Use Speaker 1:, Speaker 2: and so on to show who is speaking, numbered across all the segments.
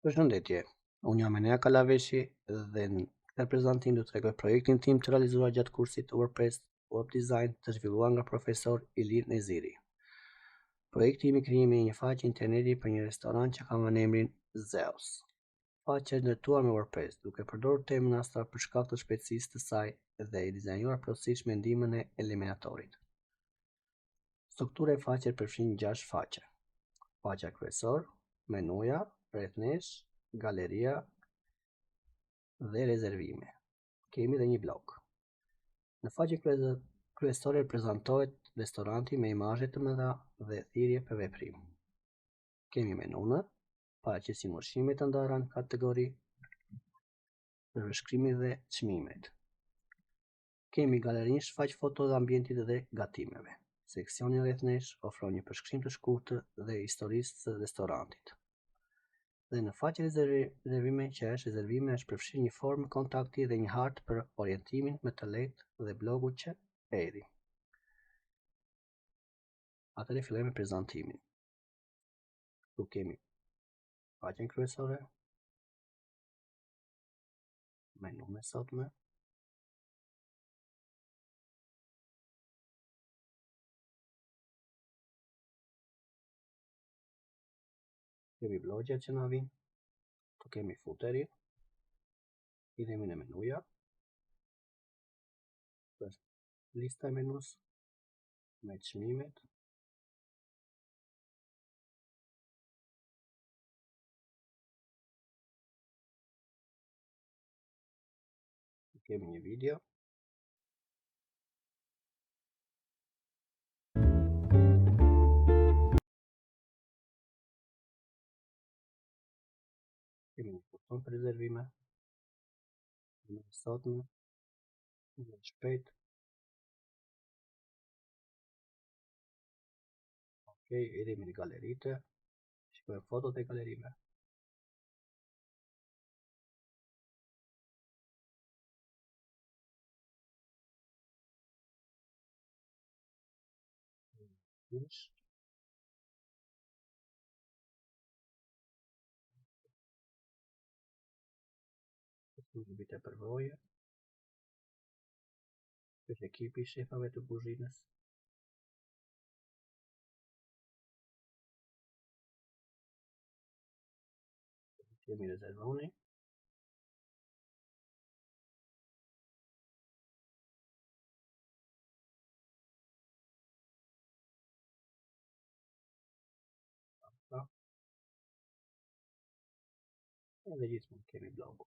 Speaker 1: Përshëndetje, unë jam Enea Kalaveshi dhe në këtë prezantim do të tregoj projektin tim të realizuar gjatë kursit WordPress Web Design të zhvilluar nga profesor Ilir Neziri. Projekti im i krijimi një faqe interneti për një restoran që ka emrin Zeus. Faqja është ndërtuar me WordPress duke përdorur temën Astra për shkak të shpejtësisë të saj dhe i dizajnuar plotësisht me ndihmën e eliminatorit. Struktura e faqes përfshin 6 faqe: faqja kryesor, menuja, rrethnesh, galeria dhe rezervime. Kemi dhe një blog. Në faqen kryesore prezantohet restoranti me imazhe të mëdha dhe thirrje për veprim. Kemi menunë, paraqesim ushqime të ndara në kategori, përshkrimet dhe çmimet. Kemi galerinë shfaq foto dhe ambientit dhe gatimeve. Seksioni rrethnesh ofron një përshkrim të shkurtër dhe historisë së restorantit. Dhe në faqen rezervime që është rezervime është përfshirë një formë kontakti dhe një hartë për orientimin me të lehtë dhe blogu që erdhi. Atëherë fillojmë me prezantimin. Këtu kemi faqen kryesore, menun e sotme, kemi blogjet që na vijnë, këtu kemi footerin, hidhemi në menuja, lista e menus me çmimet, kemi një video, kemi një buton për rezervime, në sotme, në shpejt. Okej, edhemi në galerite, shikojmë fotot e galerive. Në vite përvoje, është ekipi i shefave të kuzhinës. Kemi rezervoni. Edhe gjithmonë kemi blogu.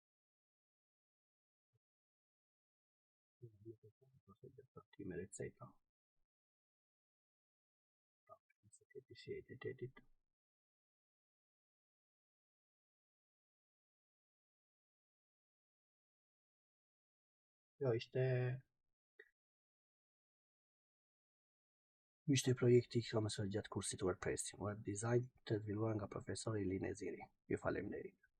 Speaker 1: Me receta. Jo, ishte projekti që kam mësuar gjatë kursit WordPress Web Design të zhvilluar nga profesori Ilir Neziri. Ju faleminderit.